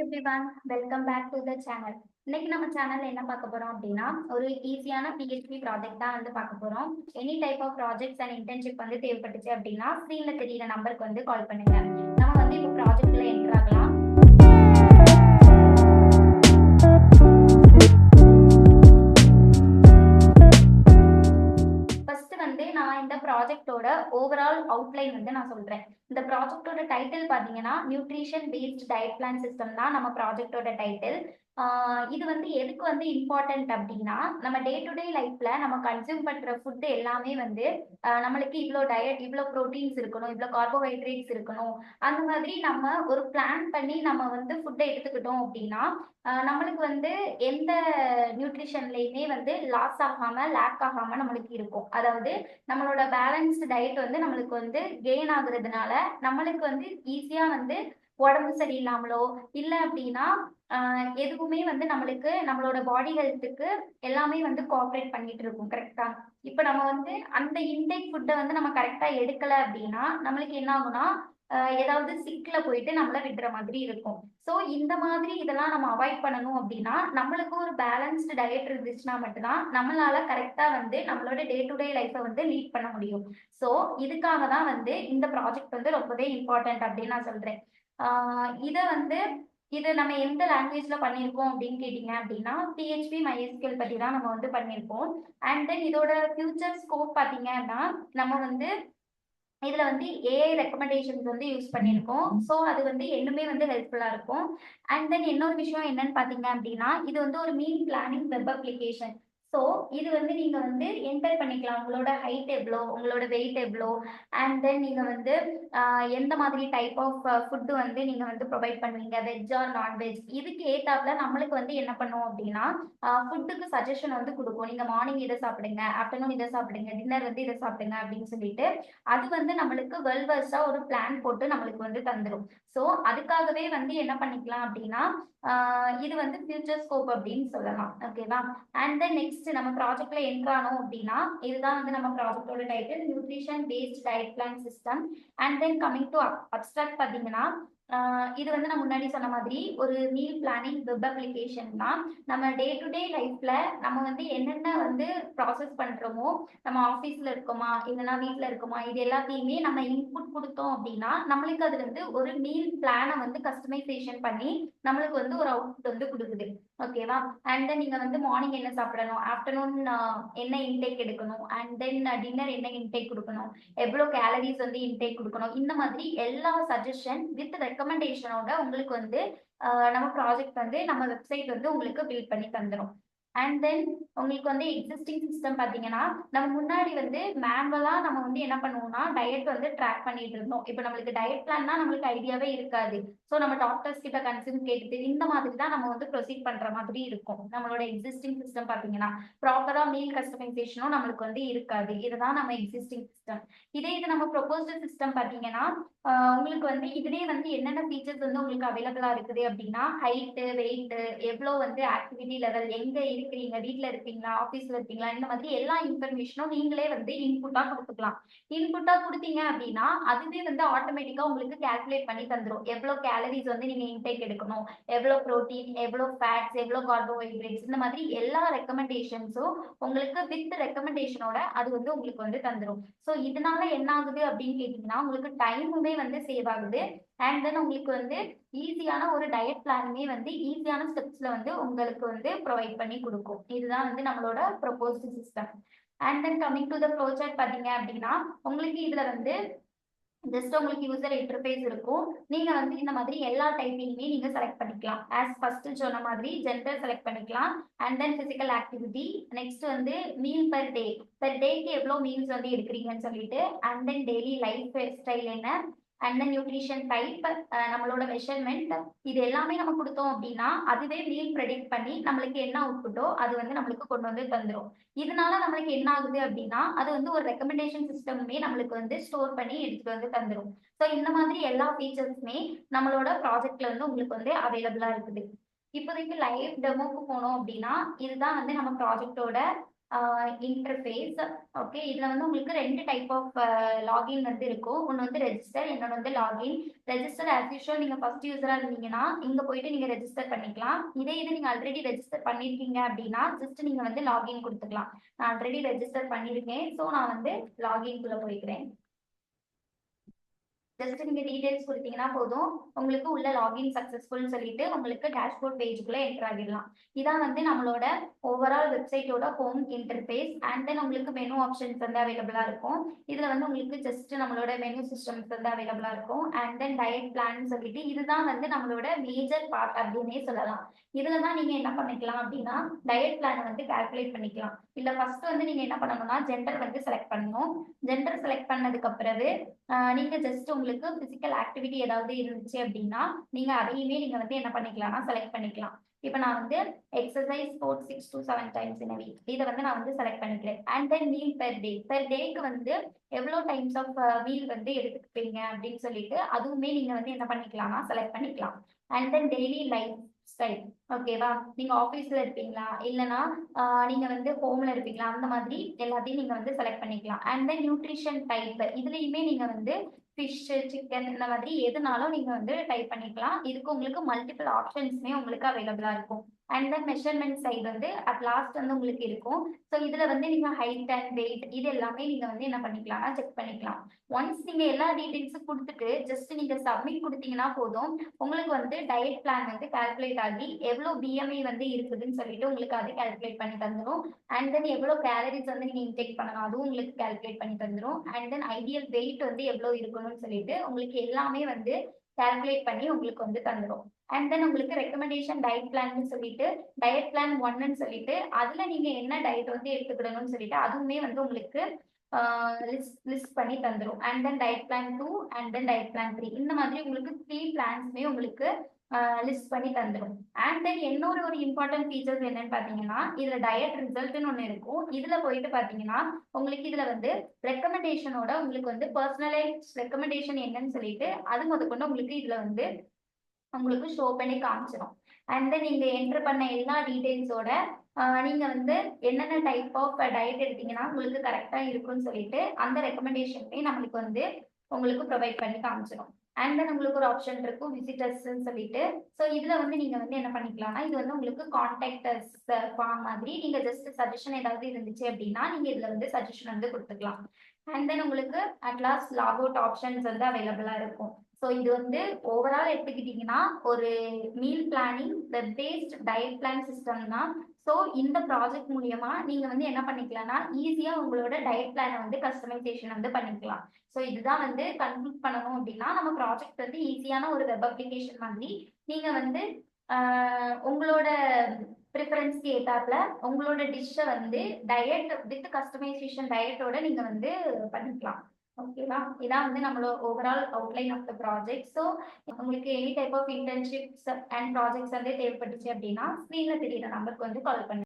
Everyone welcome back to the channel. இன்னைக்கு நம்ம சேனல்ல என்ன பார்க்க போறோம் அப்படின்னா ஒரு ஈஸியான PHP ப்ராஜெக்ட் தான் வந்து பார்க்க போறோம். Any type of projects and internship வந்து தேவைப்பட்டுச்சு அப்படின்னா ஸ்க்ரீன்ல தெரியுற நம்பருக்கு வந்து கால் பண்ணுங்க. நம்ம வந்து இப்போ ப்ராஜெக்ட்ல என்டர் ஆகலாம். ஃபர்ஸ்ட் வந்து நான் இந்த ப்ராஜெக்டோட ஓவரால் அவுட்லைன் வந்து நான் சொல்றேன். இந்த ப்ராஜெக்டோட டைட்டில் பார்த்தீங்கன்னா nutrition based diet plan system தான் நம்ம ப்ராஜெக்டோட டைட்டில். இது வந்து எதுக்கு வந்து இம்பார்ட்டன்ட் அப்படின்னா நம்ம டே டு டே லைஃப்ல நம்ம கன்சியூம் பண்ற ஃபுட் எல்லாமே வந்து நம்மளுக்கு இவ்வளோ டயட், இவ்வளோ ப்ரோட்டீன்ஸ் இருக்கணும், இவ்வளோ கார்போஹைட்ரேட்ஸ் இருக்கணும், அந்த மாதிரி நம்ம ஒரு பிளான் பண்ணி நம்ம வந்து ஃபுட்டை எடுத்துக்கிட்டோம் அப்படின்னா நம்மளுக்கு வந்து எந்த நியூட்ரிஷன்லையுமே வந்து லாஸ் ஆகாம லேக் ஆகாம நம்மளுக்கு இருக்கும். அதாவது நம்மளோட பேலன்ஸ்டு டயட் வந்து நம்மளுக்கு வந்து கெயின் ஆகுறதுனால நம்மளுக்கு வந்து ஈஸியா வந்து உடம்பு சரியில்லாமலோ இல்லை அப்படின்னா எதுவுமே வந்து நம்மளுக்கு நம்மளோட பாடி ஹெல்த்துக்கு எல்லாமே வந்து கோஆப்ரேட் பண்ணிட்டு இருக்கும். கரெக்டா? இப்போ நம்ம வந்து அந்த இன்டேக் ஃபுட்டை வந்து நம்ம கரெக்டா எடுக்கல அப்படின்னா நம்மளுக்கு என்ன ஆகும்னா ஏதாவது சிக்ல போயிட்டு நம்மள விடுற மாதிரி இருக்கும். ஸோ இந்த மாதிரி இதெல்லாம் நம்ம அவாய்ட் பண்ணணும் அப்படின்னா நம்மளுக்கு ஒரு பேலன்ஸ்டு டயட் இருந்துச்சுன்னா மட்டும்தான் நம்மளால கரெக்டா வந்து நம்மளோட டே டு டே லைஃப்பை வந்து லீட் பண்ண முடியும். ஸோ இதுக்காக தான் வந்து இந்த ப்ராஜெக்ட் வந்து ரொம்பவே இம்பார்ட்டன்ட் அப்படின்னு நான் சொல்றேன். இதை வந்து இது நம்ம எந்த லாங்குவேஜ்ல பண்ணியிருக்கோம் அப்படின்னு கேட்டீங்க அப்படின்னா PHP MySQL பத்தி தான் நம்ம வந்து பண்ணியிருக்கோம். அண்ட் தென் இதோட ஃபியூச்சர் ஸ்கோப் பார்த்தீங்கன்னா நம்ம வந்து இதுல வந்து AI ரெக்கமெண்டேஷன்ஸ் வந்து யூஸ் பண்ணியிருக்கோம். ஸோ அது வந்து இன்னுமே வந்து ஹெல்ப்ஃபுல்லா இருக்கும். அண்ட் தென் இன்னொரு விஷயம் என்னன்னு பார்த்தீங்க அப்படின்னா இது வந்து ஒரு meal planning web application. So இது வந்து நீங்க வந்து என்டர் பண்ணிக்கலாம் உங்களோட ஹைட் எவ்வளோ, உங்களோட வெயிட் எவ்வளோ, அண்ட் தென் நீங்க வந்து எந்த மாதிரி டைப் ஆஃப் ஃபுட்டு வந்து நீங்க வந்து ப்ரொவைட் பண்ணுவீங்க, வெஜ் ஆர் நான்வெஜ். இதுக்கு ஏத்தாப்புல நம்மளுக்கு வந்து என்ன பண்ணுவோம் அப்படின்னா ஃபுட்டுக்கு சஜஷன் வந்து கொடுக்கும். நீங்க மார்னிங் இதை சாப்பிடுங்க, ஆஃப்டர்நூன் இதை சாப்பிடுங்க, டின்னர் வந்து இதை சாப்பிடுங்க அப்படின்னு சொல்லிட்டு அது வந்து நம்மளுக்கு வெல் வெர்ஸா ஒரு பிளான் போட்டு நம்மளுக்கு வந்து தந்துடும். ஸோ அதுக்காகவே வந்து என்ன பண்ணிக்கலாம் அப்படின்னா இது வந்து ஃபியூச்சர் ஸ்கோப் அப்படின்னு சொல்லலாம். ஓகேவா? அண்ட் தென் நெக்ஸ்ட் நம்ம ப்ராஜெக்ட்ல என்ட்ரானோம் அப்படின்னா இதுதான் வந்து நம்ம ப்ராஜெக்டோட title nutrition based diet plan system. And then coming to abstract பார்த்தீங்கன்னா இது வந்து நான் முன்னாடி சொன்ன மாதிரி ஒரு மீல் பிளானிங் வெப் அப்ளிகேஷன் தான். நம்ம டே டு டே லைஃப்ல நம்ம வந்து என்னென்ன வந்து ப்ராசஸ் பண்றோமோ, நம்ம ஆஃபீஸ்ல இருக்கோமா இல்லைன்னா வீட்டில் இருக்கோமா, இது எல்லாத்தையுமே நம்ம இன்புட் கொடுத்தோம் அப்படின்னா நம்மளுக்கு அது வந்து ஒரு மீல் பிளானை வந்து கஸ்டமைசேஷன் பண்ணி நம்மளுக்கு வந்து ஒரு அவுட்புட் வந்து கொடுக்குது. ஓகேவா? அண்ட் தென் நீங்க வந்து மார்னிங் என்ன சாப்பிடணும், ஆஃப்டர்நூன் என்ன இன்டேக் எடுக்கணும், அண்ட் தென் டின்னர் என்ன இன்டேக் கொடுக்கணும், எவ்வளோ கேலரிஸ் வந்து இன்டேக் கொடுக்கணும், இந்த மாதிரி எல்லா சஜஷன் வித் ரெக்கமெண்டேஷனோட உங்களுக்கு வந்து நம்ம ப்ராஜெக்ட் வந்து நம்ம வெப்சைட் வந்து உங்களுக்கு பில்ட் பண்ணி தந்துடும். அண்ட் தென் உங்களுக்கு வந்து எக்ஸிஸ்டிங் சிஸ்டம் பார்த்தீங்கன்னா நம்ம முன்னாடி வந்து மேனுவலா நம்ம வந்து என்ன பண்ணுவோம்னா டயட் வந்து ட்ராக் பண்ணிட்டு இருந்தோம். இப்போ நம்மளுக்கு டயட் பிளான்னா நம்மளுக்கு ஐடியாவே இருக்காது. ஸோ நம்ம டாக்டர்ஸ் கிட்ட கன்சல்ட் கேட்டுட்டு இந்த மாதிரி தான் நம்ம வந்து ப்ரொசீட் பண்ற மாதிரி இருக்கும். நம்மளோட எக்ஸிஸ்டிங் சிஸ்டம் பார்த்தீங்கன்னா ப்ராப்பரா மீல் கஸ்டமைசேஷனும் நம்மளுக்கு வந்து இருக்காது. இதுதான் நம்ம எக்ஸிஸ்டிங் சிஸ்டம். இதே இது நம்ம ப்ரொபோஸ்டு சிஸ்டம் பார்த்தீங்கன்னா உங்களுக்கு வந்து இதுலேயே வந்து என்னென்ன ஃபீச்சர்ஸ் வந்து உங்களுக்கு அவைலபிளா இருக்குது அப்படின்னா ஹைட்டு, வெயிட்டு, எவ்வளோ வந்து ஆக்டிவிட்டி லெவல், எங்க இருக்கிறீங்க, வீட்டில் இருப்பீங்களா, ஆஃபீஸில் இருப்பீங்களா, இந்த மாதிரி எல்லா இன்ஃபர்மேஷனும் நீங்களே வந்து இன்புட்டாக கொடுத்துக்கலாம். இன்புட்டாக கொடுத்தீங்க அப்படின்னா அதுவே வந்து ஆட்டோமேட்டிக்காக உங்களுக்கு கால்குலேட் பண்ணி தந்துடும். எவ்வளோ கேலரிஸ் வந்து நீங்கள் இன்டேக் எடுக்கணும், எவ்வளோ ப்ரோட்டீன், எவ்வளோ ஃபேட்ஸ், எவ்வளோ கார்போஹைட்ரேட்ஸ், இந்த மாதிரி எல்லா ரெக்கமெண்டேஷன்ஸும் உங்களுக்கு வித் ரெக்கமெண்டேஷனோட அது வந்து உங்களுக்கு வந்து தந்துடும். ஸோ இதனால என்ன ஆகுது அப்படின்னு கேட்டிங்கன்னா உங்களுக்கு டைமுமே வந்து சேவ் ஆகுது. அண்ட் தென் உங்களுக்கு வந்து ஈஸியான ஒரு டயட் பிளானுமே வந்து ஈஸியான ஸ்டெப்ஸ்ல வந்து உங்களுக்கு வந்து ப்ரொவைட் பண்ணி கொடுக்கும். இதுதான் வந்து நம்மளோட proposed system. And then coming to the flow chart பார்த்தீங்க அப்படின்னா உங்களுக்கு இதுல வந்து ஜஸ்ட் உங்களுக்கு யூசர் இன்டர்ஃபேஸ் இருக்கும். நீங்க வந்து இந்த மாதிரி எல்லா டைப்பிங்குமே நீங்க செலக்ட் பண்ணிக்கலாம். ஆஸ் ஃபர்ஸ்ட் சொன்ன மாதிரி ஜெண்டர் செலக்ட் பண்ணிக்கலாம். And then physical activity, next வந்து மீல் பெர் டேக்கு எவ்வளோ மீல்ஸ் வந்து எடுக்கிறீங்கன்னு சொல்லிட்டு, and then daily life style என்ன, அண்ட் தென் நியூட்ரிஷன் டைப், நம்மளோட மெஷர்மெண்ட், இது எல்லாமே நம்ம கொடுத்தோம் அப்படின்னா அதுவே மீல் ப்ரெடிக்ட் பண்ணி நம்மளுக்கு என்ன அவுட்புட்டோ அது வந்து நம்மளுக்கு கொண்டு வந்து தந்துடும். இதனால நம்மளுக்கு என்ன ஆகுது அப்படின்னா அது வந்து ஒரு ரெக்கமெண்டேஷன் சிஸ்டமுமே நம்மளுக்கு வந்து ஸ்டோர் பண்ணி எடுத்துட்டு வந்து தந்துடும். ஸோ இந்த மாதிரி எல்லா ஃபீச்சர்ஸுமே நம்மளோட ப்ராஜெக்ட்ல வந்து உங்களுக்கு வந்து அவைலபிளா இருக்குது. இப்போதைக்கு லைவ் டெமோக்கு போனோம் அப்படின்னா இதுதான் வந்து நம்ம ப்ராஜெக்டோட இன்டர்ஃபேஸ். ஓகே, இதுல வந்து உங்களுக்கு ரெண்டு டைப் ஆஃப் லாகின் வந்து இருக்கும். ஒன்று வந்து ரெஜிஸ்டர், இன்னொன்று வந்து லாகின். ரெஜிஸ்டர் ஆஸ் யூஷுவல் நீங்க ஃபர்ஸ்ட் யூசரா இருந்தீங்கன்னா இங்க போயிட்டு நீங்க ரெஜிஸ்டர் பண்ணிக்கலாம். இதே இது நீங்க ஆல்ரெடி ரெஜிஸ்டர் பண்ணிருக்கீங்க அப்படின்னா ஜஸ்ட் நீங்க வந்து லாகின் கொடுத்துக்கலாம். நான் ஆல்ரெடி ரெஜிஸ்டர் பண்ணிருக்கேன், ஸோ நான் வந்து லாகின் குள்ள போய்க்கிறேன். ஜஸ்ட் நீங்க டீடைல்ஸ் கொடுத்தீங்கன்னா போதும், உங்களுக்கு உள்ள லாகின் சக்சஸ்ஃபுல் சொல்லிட்டு உங்களுக்கு டேஷ்போர்ட் பேஜுக்குள்ள என்டர் ஆகிடலாம். இதான் வந்து நம்மளோட ஓவரால் வெப்சைட்டோட ஹோம் இன்டர்ஃபேஸ். அண்ட் தென் உங்களுக்கு மெனு ஆப்ஷன்ஸ் வந்து அவைலபிளா இருக்கும். இதுல வந்து உங்களுக்கு ஜஸ்ட் நம்மளோட மெனு சிஸ்டம்ஸ் வந்து அவைலபிளா இருக்கும். அண்ட் தென் டயட் பிளான் சொல்லிட்டு இதுதான் வந்து நம்மளோட மேஜர் பார்ட் அப்படின்னே சொல்லலாம். இதுல தான் நீங்க என்ன பண்ணிக்கலாம் அப்படின்னா டயட் பிளான் வந்து கால்குலேட் பண்ணிக்கலாம். இல்ல ஃபர்ஸ்ட் வந்து நீங்க என்ன பண்ணணும்னா ஜெண்டர் வந்து செலக்ட் பண்ணணும். ஜெண்டர் செலக்ட் பண்ணதுக்கு அப்புறம் நீங்க ஜஸ்ட் உங்களுக்கு பிசிக்கல் ஆக்டிவிட்டி ஏதாவது இருந்துச்சு அப்படின்னா நீங்க அதையுமே நீங்க வந்து என்ன பண்ணிக்கலாம்னா செலக்ட் பண்ணிக்கலாம். இப்போ நான் வந்து exercise sports 6 to 7 times in a week இதை வந்து நான் வந்து செலக்ட் பண்ணிக்கிறேன். அண்ட் தென் மீல் பெர் டேக்கு வந்து எவ்வளோ டைம்ஸ் ஆஃப் மீல் வந்து எடுத்துப்பீங்க அப்படின்னு சொல்லிட்டு அதுவுமே நீங்க வந்து என்ன பண்ணிக்கலாம்னா செலக்ட் பண்ணிக்கலாம். And then daily life style. ஓகேவா, நீங்க ஆஃபீஸ்ல இருப்பீங்களா இல்லைன்னா நீங்க வந்து ஹோம்ல இருப்பீங்களா, அந்த மாதிரி எல்லாத்தையும் நீங்க வந்து செலக்ட் பண்ணிக்கலாம். அண்ட் தென் நியூட்ரிஷன் டைப் இதுலயுமே நீங்க வந்து ஃபிஷ், சிக்கன் இந்த மாதிரி எதுனாலும் நீங்க வந்து டைப் பண்ணிக்கலாம். இதுக்கு உங்களுக்கு மல்டிபிள் ஆப்ஷன்ஸ்மே உங்களுக்கு அவைலபிளா இருக்கும். அண்ட் தென் மெஷர்மெண்ட் சைடு வந்து அட் லாஸ்ட் வந்து உங்களுக்கு இருக்கும். ஸோ இதுல வந்து நீங்க ஹைட் அண்ட் வெயிட் இது எல்லாமே நீங்க வந்து என்ன பண்ணிக்கலாம்னா செக் பண்ணிக்கலாம். ஒன்ஸ் நீங்க எல்லா டீடைல்ஸும் கொடுத்துட்டு ஜஸ்ட் நீங்க சப்மிட் கொடுத்தீங்கன்னா போதும், உங்களுக்கு வந்து டயட் பிளான் வந்து கால்குலேட் ஆகி எவ்வளோ பிஎம்ஐ வந்து இருக்குதுன்னு சொல்லிட்டு உங்களுக்கு அது கால்குலேட் பண்ணி தந்துடும். அண்ட் தென் எவ்வளோ கேலரிஸ் வந்து நீங்க இன்டேக் பண்ணலாம் அதுவும் உங்களுக்கு கால்குலேட் பண்ணி தந்துடும். அண்ட் தென் ஐடியல் வெயிட் வந்து எவ்வளோ இருக்கணும்னு சொல்லிட்டு உங்களுக்கு எல்லாமே வந்து கால்குலேட் பண்ணி உங்களுக்கு வந்து தந்துடும். அண்ட் தென் உங்களுக்கு ரெக்கமெண்டேஷன் டயட் பிளான் சொல்லிட்டு டயட் பிளான் 1ன்னு சொல்லிட்டு அதுல நீங்க என்ன டயட் வந்து எடுத்துக்கிடணும்னு சொல்லிட்டு அதுவுமே வந்து உங்களுக்கு லிஸ்ட் பண்ணி தந்துடும். And then diet plan 2 and then diet plan 3 இந்த மாதிரி உங்களுக்கு 3 பிளான்ஸ்மே உங்களுக்கு லிஸ்ட் பண்ணி தந்துடும். அண்ட் தென் இன்னொரு ஒரு இம்பார்ட்டன்ட் ஃபீச்சர்ஸ் என்னன்னு பாத்தீங்கன்னா இதுல டயட் ரிசல்ட்னு ஒன்று இருக்கும். இதுல போயிட்டு பாத்தீங்கன்னா உங்களுக்கு இதுல வந்து ரெக்கமெண்டேஷனோட உங்களுக்கு வந்து பர்சனலைஸ் ரெக்கமெண்டேஷன் என்னன்னு சொல்லிட்டு அது முதற்கொண்டு உங்களுக்கு இதுல வந்து உங்களுக்கு ஷோ பண்ணி காமிச்சிடும். அண்ட் தென் நீங்க என்டர் பண்ண எல்லா டீடைல்ஸோட நீங்க வந்து என்னென்ன டைப் ஆஃப் டயட் எடுத்தீங்கன்னா உங்களுக்கு கரெக்டா இருக்கும்னு சொல்லிட்டு அந்த ரெக்கமெண்டேஷனே நம்மளுக்கு வந்து உங்களுக்கு ப்ரொவைட் பண்ணி காமிச்சிடும். அண்ட் தென் உங்களுக்கு ஒரு ஆப்ஷன் இருக்கும் விசிட்டர்ஸ் சொல்லிட்டு. ஸோ இதுல வந்து நீங்க வந்து என்ன பண்ணிக்கலாம்னா இது வந்து உங்களுக்கு கான்டாக்டர்ஸ் ஃபார்ம் மாதிரி நீங்க ஜஸ்ட் சஜஷன் ஏதாவது இருந்துச்சு அப்படின்னா நீங்க இதுல வந்து சஜஷன் வந்து கொடுத்துக்கலாம். அண்ட் தென் உங்களுக்கு அட்லாஸ்ட் லாக் அவுட் ஆப்ஷன்ஸ் வந்து அவைலபிளா இருக்கும். ஸோ இது வந்து ஓவரால் எடுத்துக்கிட்டீங்கன்னா ஒரு meal planning web based diet plan system தான். ஸோ இந்த ப்ராஜெக்ட் மூலியமா நீங்க வந்து என்ன பண்ணிக்கலாம்னா ஈஸியா உங்களோட டயட் பிளானை வந்து கஸ்டமைசேஷன் வந்து பண்ணிக்கலாம். ஸோ இதுதான் வந்து கன்க்ளூட் பண்ணணும் அப்படின்னா நம்ம ப்ராஜெக்ட் வந்து ஈஸியான ஒரு வெப் அப்ளிகேஷன் மாதிரி நீங்க வந்து உங்களோட ப்ரிஃபரன்ஸ்க்கு ஏத்தாப்புல உங்களோட டிஷ்ஷை வந்து டயட் வித் கஸ்டமைசேஷன் டயட்டோட நீங்க வந்து பண்ணிக்கலாம். ஓகேவா, இதான் வந்து நம்மளோட overall outline of the project. So உங்களுக்கு any type of internships and projects வந்து தேவைப்பட்டுச்சு அப்படின்னா ஸ்க்ரீன்ல தெரியுற நம்பருக்கு வந்து கால் பண்ணுங்க.